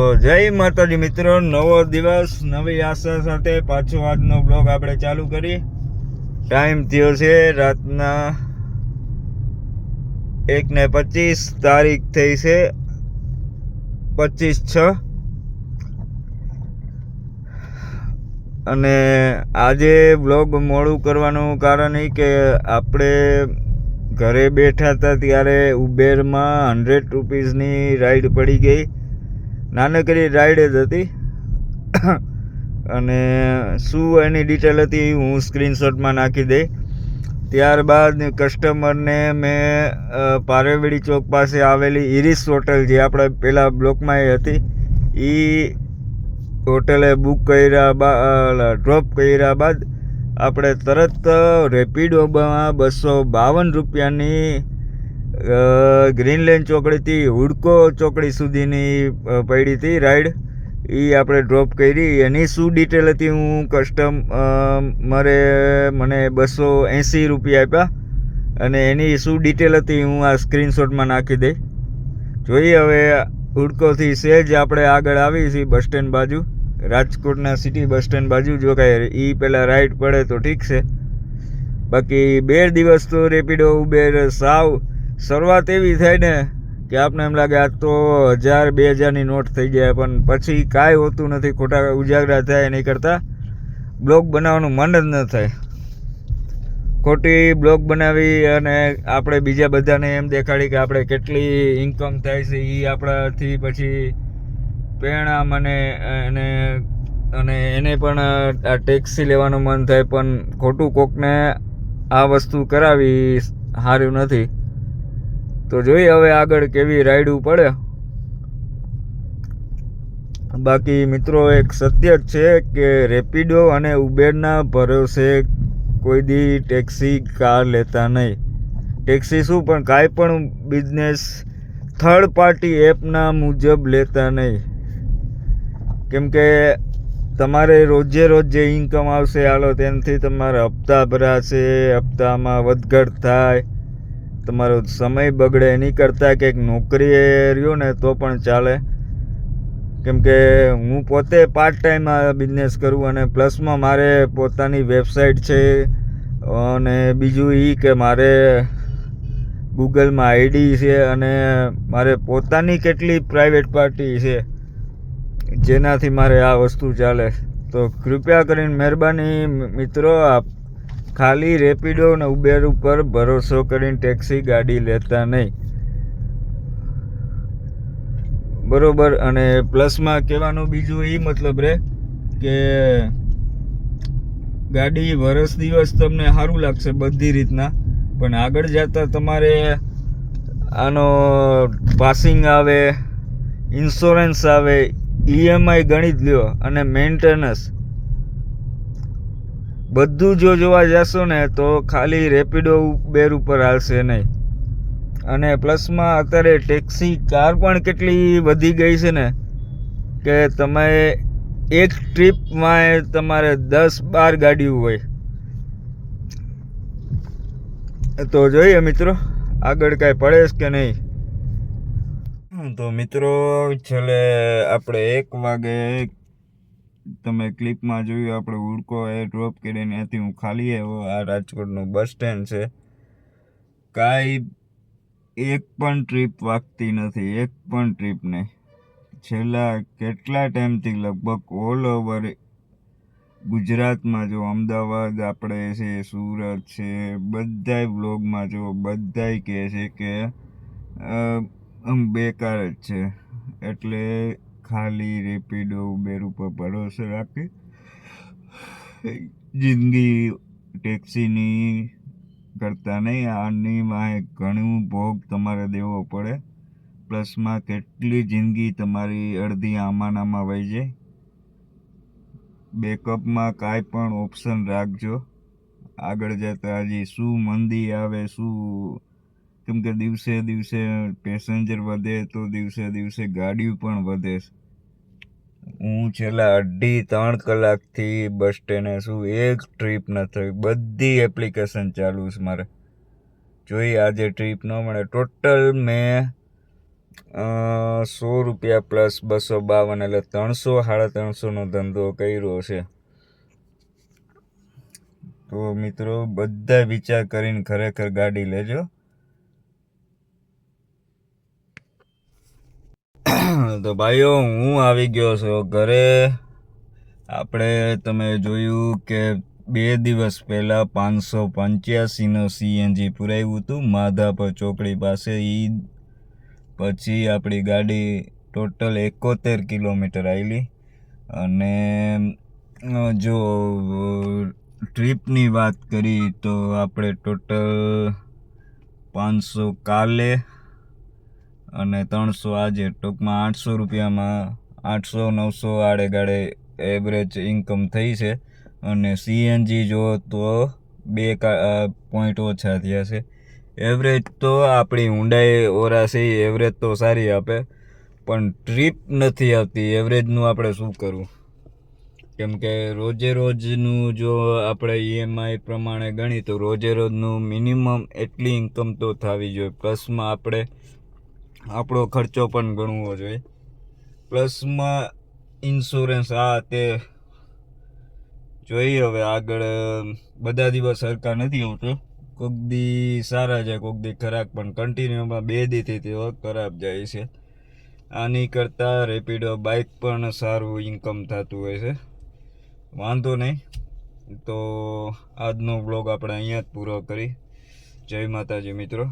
જય માતાજી મિત્રો, નવો દિવસ નવી આશા સાથે પાછો આજનો બ્લોગ આપણે ચાલુ કરી. ટાઈમ થયો છે રાતના 1:25, તારીખ થઈ છે 25/6. અને આજે બ્લોગ મોડું કરવાનું કારણ એ કે આપણે ઘરે બેઠા હતા ત્યારે ઉબેરમાં 100 રૂપીસની રાઈડ પડી ગઈ. નાનકડી રાઈડ જ હતી અને શું એની ડિટેલ હતી હું સ્ક્રીનશોટમાં નાખી દઈ. ત્યારબાદ કસ્ટમરને મેં પારેવડી ચોક પાસે આવેલી ઇરિસ હોટલ, જે આપણે પહેલાં બ્લોકમાં હતી, એ હોટલે બુક કર્યા, ડ્રોપ કર્યા બાદ આપણે તરત રેપિડોમાં 252 રૂપિયાની ગ્રીનલેન્ડ ચોકડીથી હુડકો ચોકડી સુધીની પડી હતી રાઈડ, એ આપણે ડ્રોપ કરી. એની શું ડિટેલ હતી હું કસ્ટમરે મને 280 રૂપિયા આપ્યા અને એની શું ડિટેલ હતી હું આ સ્ક્રીનશોટમાં નાખી દઈ. જોઈએ હવે હુડકોથી સહેજ આપણે આગળ આવી છીએ બસ સ્ટેન્ડ બાજુ, રાજકોટના સિટી બસ સ્ટેન્ડ બાજુ. જો કાંઈ એ પહેલાં રાઈડ પડે તો ઠીક છે, બાકી 2 દિવસ તો રેપિડો ઉબેર સાવ શરૂઆત એવી થાય ને કે આપણે એમ લાગે આ તો 1000-2000ની નોટ થઈ જાય, પણ પછી કાંઈ હોતું નથી, ખોટા ઉજાગરા થાય. એની કરતાં બ્લોગ બનાવવાનું મન જ ન થાય. ખોટી બ્લોગ બનાવી અને આપણે બીજા બધાને એમ દેખાડી કે આપણે કેટલી ઇન્કમ થાય છે, એ આપણાથી પછી પ્રેરણા મને અને એને પણ આ ટેક્સી લેવાનું મન થાય, પણ ખોટું કોકને આ વસ્તુ કરાવી સારું નથી. તો જોઈએ હવે આગળ કેવી રાઈડું પડે. બાકી મિત્રો એક સત્ય જ છે કે રેપિડો અને ઉબેરના ભરોસે કોઈ દી ટેક્સી કાર લેતા નહીં. ટેક્સી શું પણ કાંઈ પણ બિઝનેસ થર્ડ પાર્ટી એપના મુજબ લેતા નહીં, કેમ કે તમારે રોજે રોજ જે ઇન્કમ આવશે હાલો તેનાથી તમારા હપ્તા ભરાશે, હપ્તામાં વધઘટ થાય, તમારો સમય બગડે. એની કરતાં કંઈક નોકરીએ રહ્યો ને તો પણ ચાલે, કેમ કે હું પોતે પાર્ટ ટાઈમ આ બિઝનેસ કરું અને પ્લસમાં મારે પોતાની વેબસાઇટ છે અને બીજું એ કે મારે ગૂગલમાં આઈડી છે અને મારે પોતાની કેટલી પ્રાઇવેટ પાર્ટી છે જેનાથી મારે આ વસ્તુ ચાલે. તો કૃપયા કરીને મહેરબાની મિત્રો, આપ ખાલી રેપિડો અને ઉબેર ઉપર ભરોસો કરીને ટેક્સી ગાડી લેતા નહીં, બરોબર. અને પ્લસમાં કહેવાનું બીજું એ મતલબ રહે કે ગાડી વરસ દિવસ તમને સારું લાગશે બધી રીતના, પણ આગળ જતાં તમારે આનો પાસિંગ આવે, ઇન્સ્યોરન્સ આવે, EMI ગણી જ લ્યો અને મેન્ટેનન્સ બધું જો જોવા જશો ને તો ખાલી રેપિડો ઉબેર ઉપર હાલશે નહીં. અને પ્લસમાં અત્યારે ટેક્સી કાર પણ કેટલી વધી ગઈ છે ને કે તમે એક ટ્રીપમાં તમારે 10-12 ગાડીઓ હોય. તો જોઈએ મિત્રો આગળ કાંઈ પડે કે નહીં. તો મિત્રો છેલ્લે આપણે 1 વાગે તમે ક્લિપમાં જોયું આપણે હુડકો એ ડ્રોપ કરીને ત્યાંથી હું ખાલી આવ્યો. આ રાજકોટનું બસ સ્ટેન્ડ છે, કાંઈ એક પણ ટ્રીપ વાગતી નથી, એક પણ ટ્રીપ નહીં. છેલ્લા કેટલા ટાઈમથી લગભગ ઓલ ઓવર ગુજરાતમાં જો, અમદાવાદ આપણે છે, સુરત છે, બધાય વ્લોગમાં જો બધાય કહે છે કે બેકાર જ છે. એટલે ખાલી રેપિડો ઉબેર ઉપર ભરોસો રાખી જિંદગી ટેક્સીની કરતા નહીં. આની વાંહે ઘણું ભોગ તમારે દેવો પડે, પ્લસમાં કેટલી જિંદગી તમારી અડધી આમાં વહી જાય. બેકઅપમાં કાંઈ પણ ઓપ્શન રાખજો, આગળ જતાં હજી શું મંદી આવે શું, કેમ કે દિવસે દિવસે પેસેન્જર વધે તો દિવસે દિવસે ગાડીઓ પણ વધે. હું છેલ્લા 2.5-3 કલાકથી બસ સ્ટેન્ડે છું, એક ટ્રીપ ન થઈ, બધી એપ્લિકેશન ચાલુ છે મારે. જોઈએ આજે ટ્રીપ ન મળે. ટોટલ મેં ₹100 પ્લસ 252 એટલે 300-350નો ધંધો કર્યો છે. તો મિત્રો બધા વિચાર કરીને ખરેખર ગાડી લેજો. તો ભાઈઓ હું આવી ગયો છું ઘરે. આપણે તમે જોયું કે 2 દિવસ પહેલાં 585નો CNG પુરાવ્યું હતું માધાપર ચોકડી પાસે. પછી આપણી ગાડી ટોટલ 71 કિલોમીટર આવેલી. અને જો ટ્રીપની વાત કરી તો આપણે ટોટલ 500 કાલે અને 300 આજે, ટૂંકમાં ₹800 800-900 આડેગાડે એવરેજ ઇન્કમ થઈ છે. અને CNG જો તો 2 પોઈન્ટ ઓછા થયા છે. એવરેજ તો આપણી હુન્ડાઈ ઓરા છે એવરેજ તો સારી આપે, પણ ટ્રીપ નથી આવતી. એવરેજનું આપણે શું કરવું? કેમ કે રોજે રોજનું જો આપણે EMI પ્રમાણે ગણી તો રોજે રોજનું મિનિમમ એટલી ઇન્કમ તો થવી જોઈએ. પ્લસમાં આપણે આપણો ખર્ચો પણ ગણવો જોઈએ. પ્લસમાં ઇન્સ્યોરન્સ આ તે જોઈએ. હવે આગળ બધા દિવસ સરખા નથી આવતો. કોઈક દી સારા જાય, કોઈક દી ખરાબ, પણ કન્ટિન્યુમાં 2 દીથી તેઓ ખરાબ જાય છે. આની કરતાં રેપિડો બાઇક પણ સારું ઇન્કમ થતું હોય છે. વાંધો નહીં. તો આજનો બ્લોગ આપણે અહીંયા જ પૂરો કરી. જય માતાજી મિત્રો.